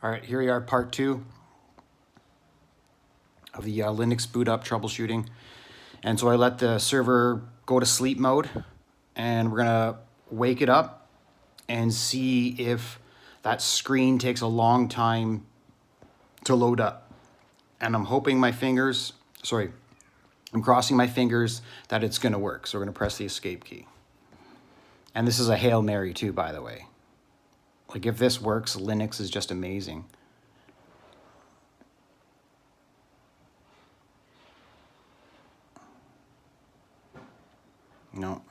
All right, here we are, part 2 of the Linux boot up troubleshooting. And so I let the server go to sleep mode, and we're gonna wake it up and see if that screen takes a long time to load up. And I'm hoping I'm crossing my fingers that it's gonna work. So we're gonna press the escape key. And this is a Hail Mary too, by the way. Like, if this works, Linux is just amazing. No.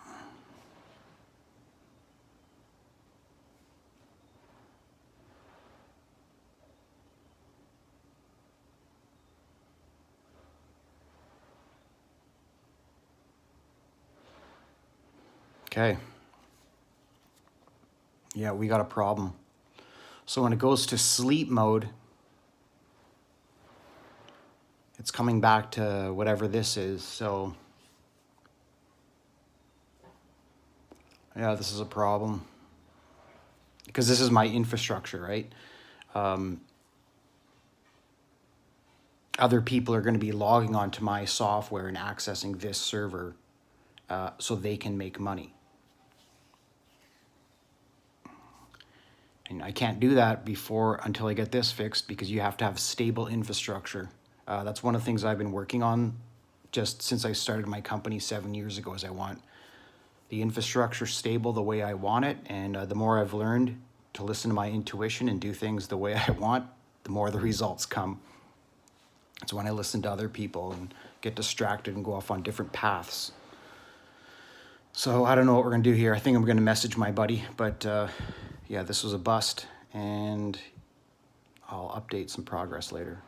Okay. Yeah, we got a problem. So when it goes to sleep mode, it's coming back to whatever this is. So yeah, this is a problem because this is my infrastructure, right? Other people are going to be logging onto my software and accessing this server so they can make money. And I can't do that until I get this fixed, because you have to have stable infrastructure. That's one of the things I've been working on just since I started my company 7 years ago, is I want the infrastructure stable the way I want it. And the more I've learned to listen to my intuition and do things the way I want, the more the results come. It's when I listen to other people and get distracted and go off on different paths. So I don't know what we're gonna do here. I think I'm gonna message my buddy, but yeah, this was a bust, and I'll update some progress later.